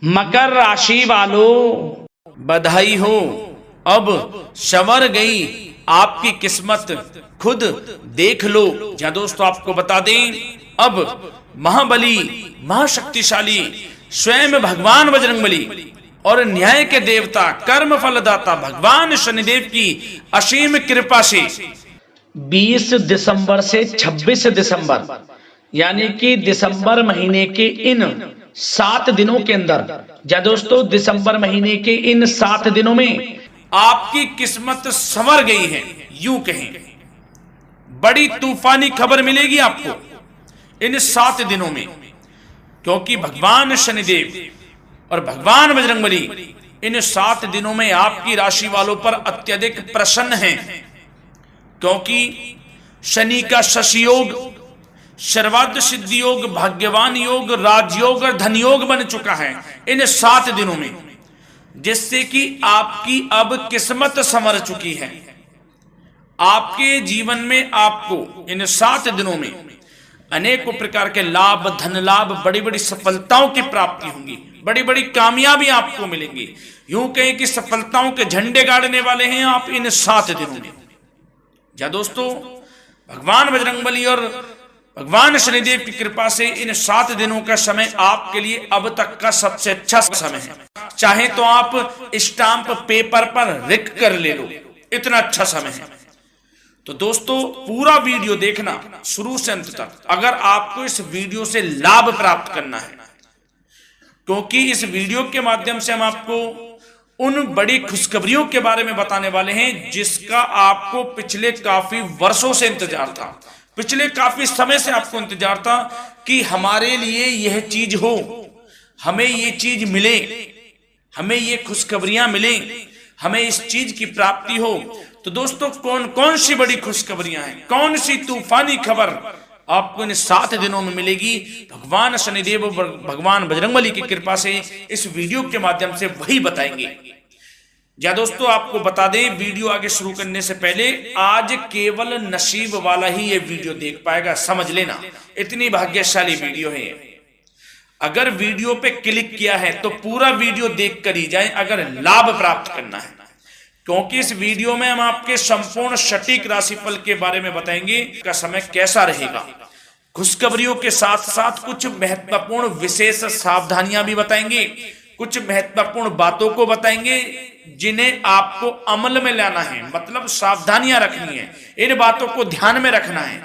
मकर राशि वालों, बधाई हो, अब संवर गई आपकी किस्मत, खुद देख लो। या दोस्तों आपको बता दें, अब महाबली महाशक्तिशाली स्वयं भगवान बजरंगबली और न्याय के देवता कर्म फलदाता भगवान शनिदेव की असीम कृपा से 20 दिसंबर से 26 दिसंबर यानी कि दिसंबर महीने के इन 7 दिनों के अंदर, या दोस्तों दिसंबर महीने के इन 7 दिनों में आपकी किस्मत संवर गई है। यूं कहें, बड़ी तूफानी खबर मिलेगी आपको इन 7 दिनों में, क्योंकि भगवान शनिदेव और भगवान बजरंगबली इन 7 दिनों में आपकी राशि वालों पर अत्यधिक प्रसन्न हैं, क्योंकि शनि का शशि योग, सर्वार्थ सिद्धि योग, भाग्यवान योग, राजयोग और धन योग बन चुका है इन 7 दिनों में, जिससे कि आपकी अब किस्मत संवर चुकी है। आपके जीवन में आपको इन 7 दिनों में अनेकों प्रकार के लाभ, धन लाभ, बड़ी बड़ी सफलताओं की प्राप्ति होंगी, बड़ी बड़ी कामयाबी आपको मिलेंगी। यूं कहें कि सफलताओं के झंडे गाड़ने वाले हैं आप इन 7 दिनों में। या दोस्तों, भगवान बजरंगबली और भगवान शनिदेव की कृपा से इन 7 दिनों का समय आपके लिए अब तक का सबसे अच्छा समय है। चाहे तो आप स्टाम्प पेपर पर लिख कर ले लो, इतना अच्छा समय है। तो दोस्तों पूरा वीडियो देखना शुरू से अंत तक, अगर आपको इस वीडियो से लाभ प्राप्त करना है, क्योंकि इस वीडियो के माध्यम से हम आपको उन बड़ी खुशखबरियों के बारे में बताने वाले हैं जिसका आपको पिछले काफी वर्षों से इंतजार था, पिछले काफी समय से आपको इंतजार था कि हमारे लिए यह चीज हो, हमें ये चीज मिले, हमें ये खुशखबरियां मिले, हमें इस चीज की प्राप्ति हो। तो दोस्तों कौन कौन सी बड़ी खुशखबरियां हैं, कौन सी तूफानी खबर आपको इन 7 दिनों में मिलेगी, भगवान शनिदेव और भगवान बजरंगबली की कृपा से इस वीडियो के माध्यम से वही बताएंगे। या दोस्तों आपको बता दें, वीडियो आगे शुरू करने से पहले, आज केवल नसीब वाला ही ये वीडियो देख पाएगा, समझ लेना, इतनी भाग्यशाली वीडियो है। अगर वीडियो पे क्लिक किया है तो पूरा वीडियो देख कर ही जाए अगर लाभ प्राप्त करना है, क्योंकि इस वीडियो में हम आपके संपूर्ण सटीक राशिफल के बारे में बताएंगे का समय कैसा रहेगा। खुशखबरियों के साथ साथ कुछ महत्वपूर्ण विशेष सावधानियां भी बताएंगे, कुछ महत्वपूर्ण बातों को बताएंगे जिन्हें आपको अमल में लाना है, मतलब सावधानियां रखनी है, इन बातों को ध्यान में रखना है,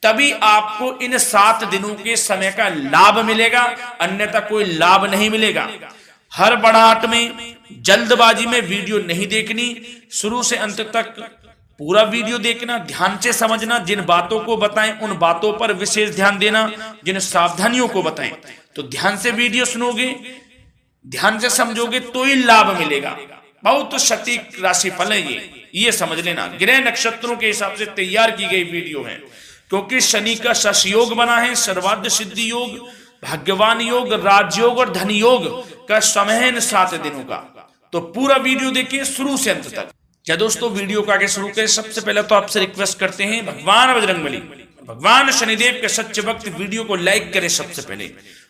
तभी आपको इन 7 दिनों के समय का लाभ मिलेगा, अन्यथा कोई लाभ नहीं मिलेगा। हर बड़ाहट में, जल्दबाजी में वीडियो नहीं देखनी, शुरू से अंत तक पूरा वीडियो देखना, ध्यान से समझना, जिन बातों को बताएं उन बातों पर विशेष ध्यान देना, जिन सावधानियों को बताएं तो ध्यान से वीडियो सुनोगे, ध्यान से समझोगे तो ही लाभ मिलेगा। बहुत सटीक राशिफल है ये समझ लेना। ग्रह नक्षत्रों के हिसाब से तैयार की गई वीडियो है, क्योंकि शनि का शशि योग बना है, सर्वार्थ सिद्धि योग, भाग्यवान योग, राजयोग और धन योग का समय है इन 7 दिनों का। तो पूरा वीडियो देखिए शुरू से अंत तक। क्या दोस्तों वीडियो को आगे शुरू करें, सबसे पहले तो आपसे रिक्वेस्ट करते हैं, भगवान बजरंगबली, भगवान शनिदेव के सच्चे भक्त वीडियो को लाइक करें सबसे पहले,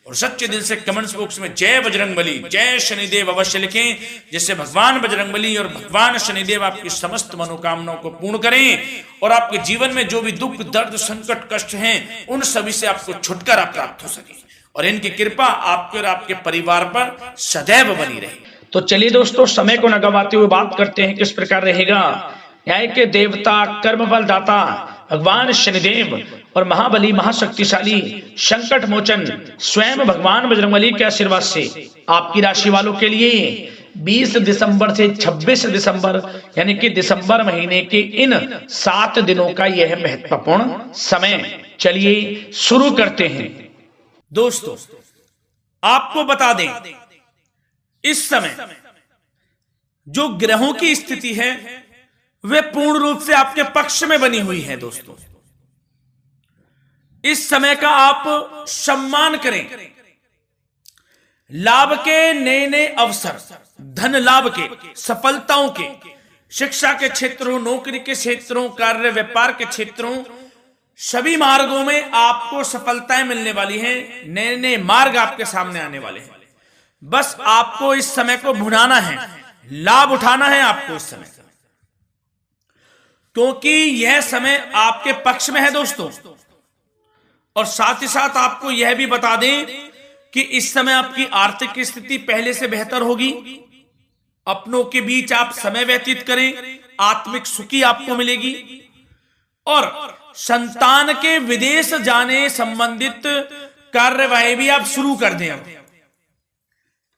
और सच्चे दिल से कमेंट्स बॉक्स में जय बजरंगबली, जय शनिदेव अवश्य लिखें, जिससे भगवान बजरंगबली और भगवान शनिदेव आपकी समस्त मनोकामनाओं को पूर्ण करें और आपके जीवन में जो भी दुख, दर्द, संकट, कष्ट हैं उन सभी से आपको छुटकारा प्राप्त हो सके और इनकी कृपा आपके और आपके परिवार पर सदैव बनी रहे। तो चलिए दोस्तों, समय को न गवाते हुए बात करते हैं किस प्रकार रहेगा। न्याय के देवता, कर्म बल दाता भगवान शनिदेव और महाबली महाशक्तिशाली संकट मोचन स्वयं भगवान बजरंगबली के आशीर्वाद से आपकी राशि वालों के लिए 20 दिसंबर से 26 दिसंबर यानी कि दिसंबर महीने के इन 7 दिनों का यह महत्वपूर्ण समय। चलिए शुरू करते हैं। दोस्तों आपको बता दें, इस समय जो ग्रहों की स्थिति है वे पूर्ण रूप से आपके पक्ष में बनी हुई है। दोस्तों इस समय का आप सम्मान करें, लाभ के नए नए अवसर, धन लाभ के, सफलताओं के, शिक्षा के क्षेत्रों, नौकरी के क्षेत्रों, कार्य व्यापार के क्षेत्रों, सभी मार्गों में आपको सफलताएं मिलने वाली हैं, नए नए मार्ग आपके सामने आने वाले हैं। बस आपको इस समय को भुनाना है, लाभ उठाना है आपको इस समय, क्योंकि यह समय आपके पक्ष में है दोस्तों। और साथ ही साथ आपको यह भी बता दें कि इस समय आपकी आर्थिक स्थिति पहले से बेहतर होगी। अपनों के बीच आप समय व्यतीत करें, आत्मिक सुखी आपको मिलेगी। और संतान के विदेश जाने संबंधित कार्यवाही भी आप शुरू कर दें। अब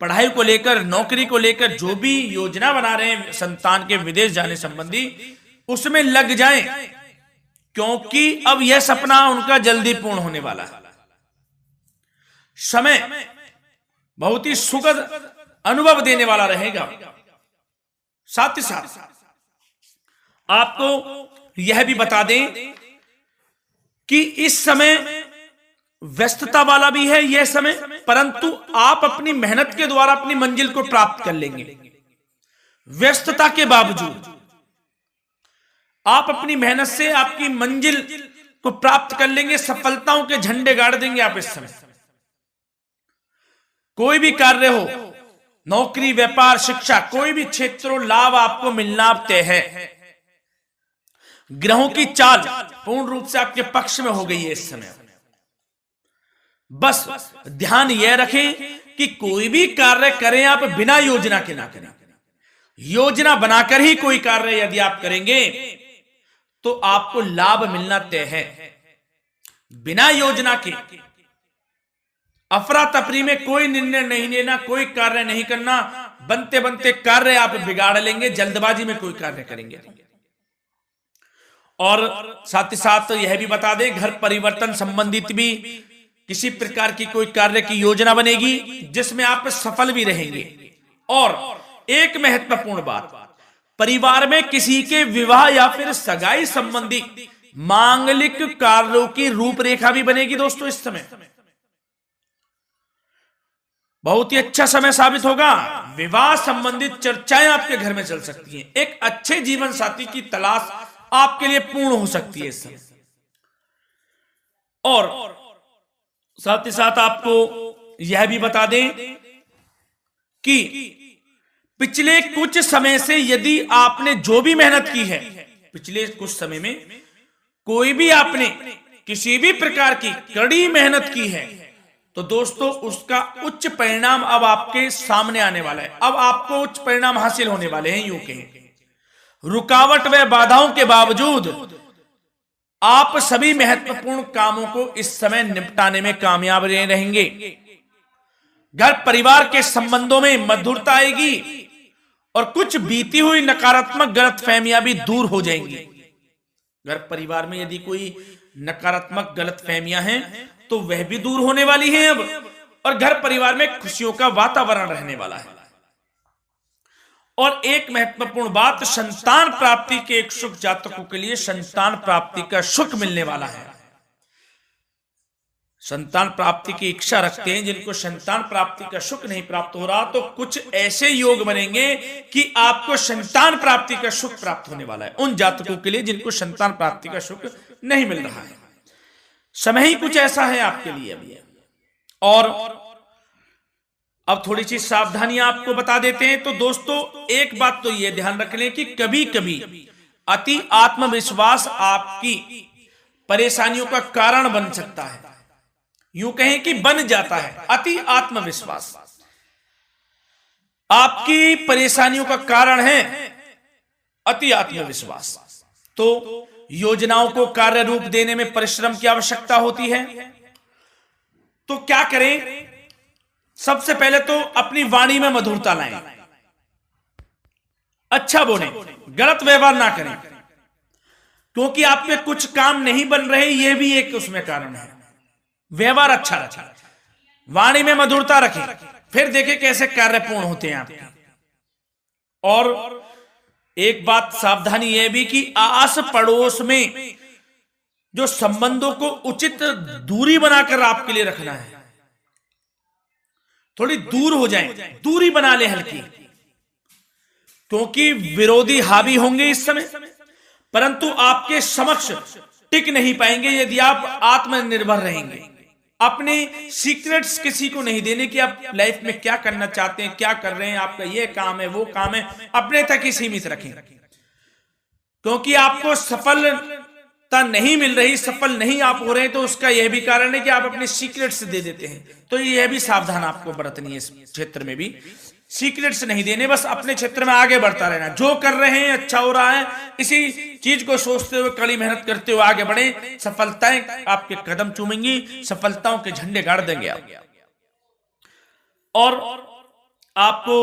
पढ़ाई को लेकर, नौकरी को लेकर जो भी योजना बना रहे हैं संतान के विदेश जाने संबंधी, उसमें लग जाएं, क्योंकि अब यह सपना उनका जल्दी पूर्ण होने वाला है। समय बहुत ही सुखद अनुभव देने वाला रहेगा। साथ ही साथ आपको यह भी बता दें कि इस समय व्यस्तता वाला भी है यह समय, परंतु आप अपनी मेहनत के द्वारा अपनी मंजिल को प्राप्त कर लेंगे। व्यस्तता के बावजूद आप अपनी मेहनत से आपकी मंजिल को प्राप्त कर लेंगे, सफलताओं के झंडे गाड़ देंगे आप इस समय। कोई भी कार्य हो, नौकरी, व्यापार, शिक्षा, कोई भी क्षेत्रों, लाभ आपको मिलना तय है। ग्रहों की चाल पूर्ण रूप से आपके पक्ष में हो गई है इस समय। बस ध्यान यह रखें कि कोई भी कार्य करें आप बिना योजना के ना करें। योजना बनाकर ही कोई कार्य यदि आप करेंगे तो आपको लाभ मिलना तय है। बिना योजना के अफरा तफरी में कोई निर्णय नहीं लेना, कोई कार्य नहीं करना। बनते बनते कार्य आप बिगाड़ लेंगे, जल्दबाजी में कोई कार्य करेंगे। और साथ ही साथ यह भी बता दें, घर परिवर्तन संबंधित भी किसी प्रकार की कोई कार्य की योजना बनेगी जिसमें आप सफल भी रहेंगे। और एक महत्वपूर्ण बात, परिवार में किसी के विवाह या फिर सगाई संबंधी मांगलिक कार्यों की रूपरेखा भी बनेगी दोस्तों इस समय। बहुत ही अच्छा समय साबित होगा। विवाह संबंधित चर्चाएं आपके घर में चल सकती हैं। एक अच्छे जीवन साथी की तलाश आपके लिए पूर्ण हो सकती है इस समय। और साथ ही साथ आपको यह भी बता दें कि पिछले कुछ समय से यदि आपने जो भी मेहनत की है, पिछले कुछ समय में कोई भी आपने किसी भी प्रकार की कड़ी मेहनत की है, तो दोस्तों उसका उच्च परिणाम अब आपके सामने आने वाला है। अब आपको उच्च परिणाम हासिल होने वाले हैं। यूं कहें, रुकावट व बाधाओं के बावजूद आप सभी महत्वपूर्ण कामों को इस समय निपटाने में कामयाब रहेंगे। घर परिवार के संबंधों में मधुरता आएगी और कुछ बीती हुई नकारात्मक गलतफहमियां भी दूर हो जाएंगी। घर परिवार में यदि कोई नकारात्मक गलतफहमियां हैं तो वह भी दूर होने वाली हैं अब, और घर परिवार में खुशियों का वातावरण रहने वाला है। और एक महत्वपूर्ण बात, संतान प्राप्ति के इच्छुक जातकों के लिए संतान प्राप्ति का सुख मिलने वाला है। संतान प्राप्ति की इच्छा रखते हैं जिनको संतान प्राप्ति का सुख नहीं प्राप्त हो रहा, तो कुछ ऐसे योग बनेंगे कि आपको संतान प्राप्ति का सुख प्राप्त होने वाला है। उन जातकों के लिए जिनको संतान प्राप्ति का सुख नहीं मिल रहा है, समय ही कुछ ऐसा है आपके लिए अभी। और अब थोड़ी सी सावधानियां आपको बता देते हैं। तो दोस्तों एक बात तो यह ध्यान रख लें कि कभी कभी अति आत्मविश्वास आपकी परेशानियों का कारण बन सकता है। यूं कहें कि बन जाता है। अति आत्मविश्वास आपकी परेशानियों का कारण है। अति आत्मविश्वास तो योजनाओं को कार्य रूप देने में परिश्रम की आवश्यकता होती है। तो क्या करें? सबसे पहले तो अपनी वाणी में मधुरता लाएं, अच्छा बोलें, गलत व्यवहार ना करें, क्योंकि आपके कुछ काम नहीं बन रहे, यह भी एक उसमें कारण है। व्यवहार अच्छा रखें, वाणी में मधुरता रखें, फिर देखें कैसे कार्य पूर्ण होते हैं आपके। और एक बात सावधानी यह भी कि आस पड़ोस में जो संबंधों को उचित दूरी बनाकर आपके लिए रखना है। थोड़ी दूर हो जाएं, दूरी बना ले हल्की, क्योंकि विरोधी हावी होंगे इस समय, परंतु आपके समक्ष टिक नहीं पाएंगे यदि आप आत्मनिर्भर रहेंगे। अपने सीक्रेट्स किसी को नहीं देने कि आप लाइफ में क्या करना चाहते हैं, क्या कर रहे हैं, आपका ये काम है, वो काम है, अपने तक ही सीमित रखें। क्योंकि आपको सफलता नहीं मिल रही, सफल नहीं आप हो रहे, तो उसका यह भी कारण है कि आप अपने सीक्रेट्स दे देते हैं। तो यह भी सावधान आपको बरतनी है, इस क्षेत्र में भी सीक्रेट्स नहीं देने, बस अपने क्षेत्र में आगे बढ़ता रहना। जो कर रहे हैं अच्छा हो रहा है, इसी चीज को सोचते हुए कड़ी मेहनत करते हुए आगे बढ़े। सफलताएं आपके कदम चूमेंगी, सफलताओं के झंडे गाड़ देंगे आप। और आपको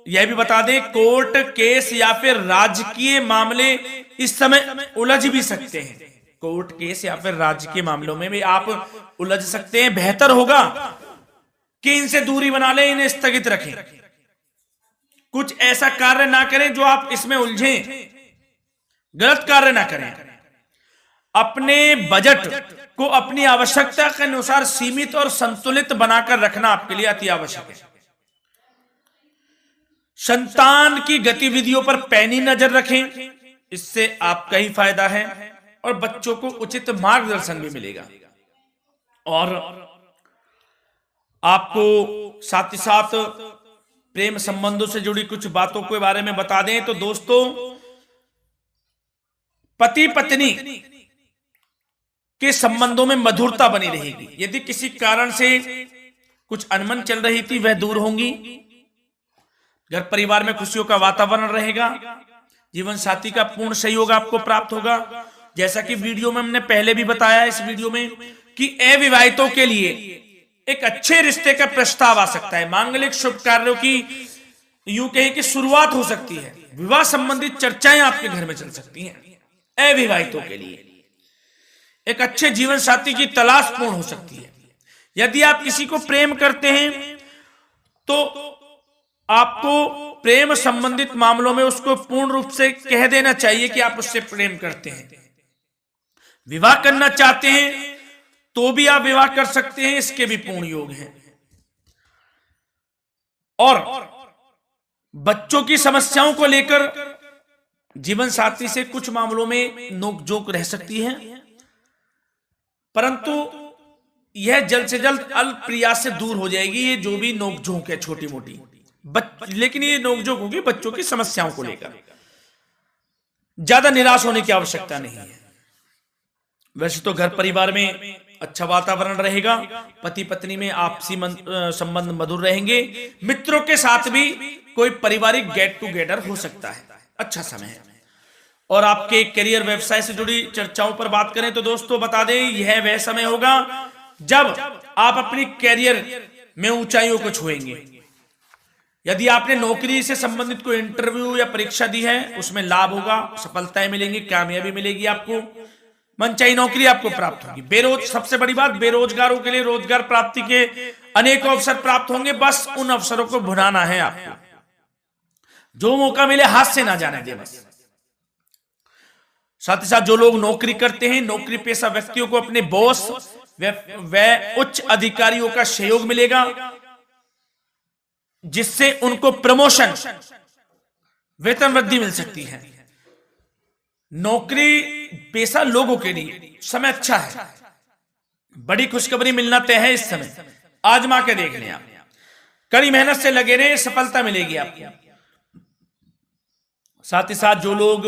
यह भी बता दें, कोर्ट केस या फिर राजकीय मामले इस समय उलझ भी सकते हैं। कोर्ट केस या फिर राजकीय मामलों में भी आप उलझ सकते हैं। बेहतर होगा कि इनसे दूरी बना लें, इन्हें स्थगित रखें, कुछ ऐसा कार्य ना करें जो आप इसमें उलझें, गलत कार्य ना करें। अपने बजट को अपनी आवश्यकता के अनुसार सीमित और संतुलित बनाकर रखना आपके लिए अति आवश्यक है। संतान की गतिविधियों पर पैनी नजर रखें, इससे आपका ही फायदा है और बच्चों को उचित मार्गदर्शन भी मिलेगा। और आपको साथ ही साथ प्रेम संबंधों से जुड़ी कुछ बातों के बारे में बता दें तो दोस्तों, पति पत्नी के संबंधों में मधुरता बनी रहेगी। यदि किसी कारण से कुछ अनबन चल रही थी, वह दूर होंगी। घर परिवार में खुशियों का वातावरण रहेगा। जीवन साथी का पूर्ण सहयोग आपको प्राप्त होगा। जैसा कि वीडियो में हमने पहले भी बताया, इस वीडियो में, कि अविवाहितों के लिए एक अच्छे रिश्ते का प्रस्ताव आ सकता है। मांगलिक शुभ कार्यों की यूं कहें कि शुरुआत हो सकती है। विवाह संबंधित चर्चाएं आपके घर में चल सकती हैं। अविवाहितों के लिए एक अच्छे जीवन साथी की तलाश पूर्ण हो सकती है। यदि आप किसी को प्रेम करते हैं तो आपको प्रेम संबंधित मामलों में उसको पूर्ण रूप से कह देना चाहिए कि आप उससे प्रेम करते हैं। विवाह करना चाहते हैं तो भी आप विवाह कर सकते हैं, इसके भी पूर्ण योग हैं। और बच्चों की समस्याओं को लेकर जीवन साथी से कुछ मामलों में नोकझोंक रह सकती है, परंतु यह जल्द से जल्द अल्प प्रयास से दूर हो जाएगी। ये जो भी नोकझोंक है छोटी मोटी, लेकिन ये नोकझोंक होगी बच्चों की समस्याओं को लेकर। ज्यादा निराश होने की आवश्यकता नहीं है। वैसे तो घर परिवार में अच्छा वातावरण रहेगा, पति पत्नी में आपसी संबंध मधुर रहेंगे। मित्रों के साथ भी कोई पारिवारिक गेट टुगेदर हो सकता है। अच्छा समय है। और आपके करियर व्यवसाय से जुड़ी चर्चाओं पर बात करें तो दोस्तों बता दें, यह वह समय होगा जब आप अपनी करियर में ऊंचाइयों को छुएंगे। यदि आपने नौकरी से संबंधित कोई इंटरव्यू या परीक्षा दी है, उसमें लाभ होगा, सफलताएं मिलेंगी, कामयाबी मिलेगी, आपको मनचाही नौकरी आपको प्राप्त होगी। सबसे बड़ी बात, बेरोजगारों के लिए रोजगार प्राप्ति के अनेक अवसर प्राप्त होंगे। बस उन अवसरों को भुनाना है आपको। जो मौका मिले हाथ से ना जाने दे बस। साथ ही साथ जो लोग नौकरी करते हैं, नौकरी पेशा व्यक्तियों को अपने बॉस व उच्च अधिकारियों का सहयोग मिलेगा, जिससे उनको प्रमोशन, वेतन वृद्धि मिल सकती है। नौकरी पेशा लोगों के लिए समय अच्छा है। बड़ी खुशखबरी मिलना तय है इस समय। आजमा के देख लें आप। कड़ी मेहनत से लगे रहे, सफलता मिलेगी आपको। साथ ही साथ जो लोग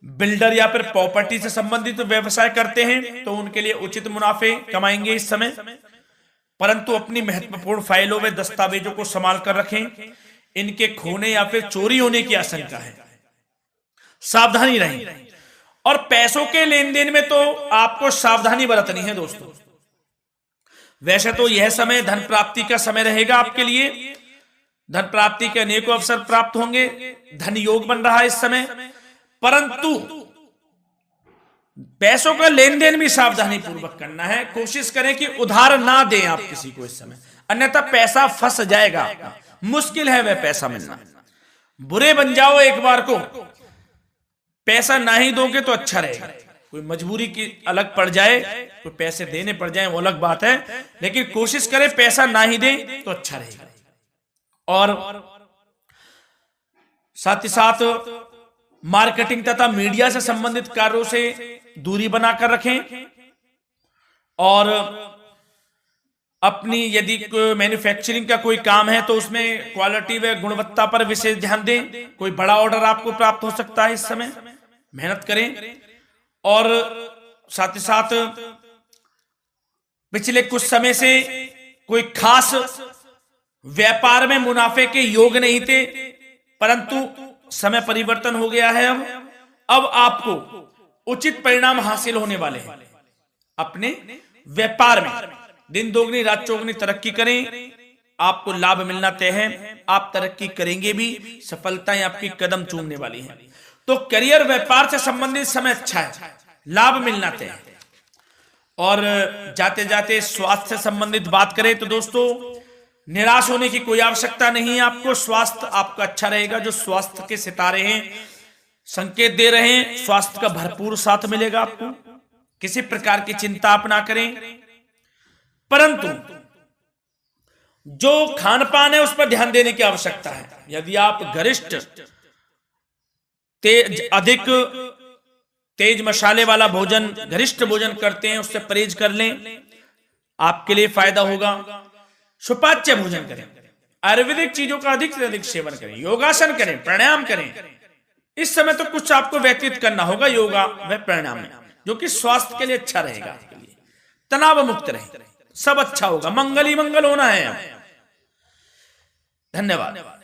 बिल्डर या फिर प्रॉपर्टी से संबंधित व्यवसाय करते हैं तो उनके लिए उचित मुनाफे कमाएंगे इस समय, परंतु अपनी महत्वपूर्ण फाइलों व दस्तावेजों को संभाल कर रखें। इनके खोने या फिर चोरी होने की आशंका है, सावधानी रहें। और पैसों के लेन देन में तो आपको सावधानी बरतनी है दोस्तों। वैसे तो यह समय धन प्राप्ति का समय रहेगा आपके लिए। धन प्राप्ति के अनेकों अवसर प्राप्त होंगे, धन योग बन रहा है इस समय, परंतु पैसों का लेन देन भी सावधानी पूर्वक करना है। कोशिश करें कि उधार ना दें आप किसी को इस समय, अन्यथा पैसा फंस जाएगा आपका। मुश्किल है वह पैसा मिलना। बुरे बन जाओ एक बार को, पैसा ना ही दोगे तो अच्छा रहेगा। कोई मजबूरी की अलग पड़ जाए, कोई पैसे देने पड़ जाए वो अलग बात है, लेकिन कोशिश करें पैसा ना ही दें तो अच्छा रहेगा। और साथ ही साथ मार्केटिंग तथा मीडिया से संबंधित कार्यों से दूरी बनाकर रखें। और अपनी यदि मैन्युफैक्चरिंग का कोई काम है तो उसमें क्वालिटी व गुणवत्ता पर विशेष ध्यान दें। कोई बड़ा ऑर्डर आपको प्राप्त हो सकता है इस समय, मेहनत करें। और साथ ही साथ पिछले कुछ समय से कोई खास व्यापार में मुनाफे के योग नहीं थे, परंतु समय परिवर्तन हो गया है। अब आपको उचित परिणाम हासिल होने वाले हैं। अपने व्यापार में दिन दोगुनी रात चौगुनी तरक्की करें, आपको लाभ मिलना तय है। आप तरक्की करेंगे भी, सफलताएं आपकी कदम चूमने वाली हैं। तो करियर व्यापार से संबंधित समय अच्छा है, लाभ मिलना तय है। और जाते जाते स्वास्थ्य से संबंधित बात करें तो दोस्तों, निराश होने की कोई आवश्यकता नहीं है आपको। स्वास्थ्य आपका अच्छा रहेगा। जो स्वास्थ्य के सितारे हैं संकेत दे रहे हैं, स्वास्थ्य का भरपूर साथ मिलेगा आपको। किसी प्रकार की चिंता आप ना करें, परंतु जो खान पान है उस पर ध्यान देने की आवश्यकता है। यदि आप गरिष्ठ अधिक तेज मसाले वाला भोजन, गरिष्ठ भोजन करते हैं, उससे परहेज कर लें, आपके लिए फायदा होगा। सुपाच्य भोजन करें, आयुर्वेदिक चीजों का अधिक से अधिक सेवन करें, योगासन करें, प्राणायाम करें। इस समय तो कुछ आपको व्यतीत करना होगा योगा व प्राणायाम में, जो कि स्वास्थ्य के लिए अच्छा रहेगा। आपके लिए तनाव मुक्त रहे, सब अच्छा होगा। मंगल ही मंगल होना है। धन्यवाद।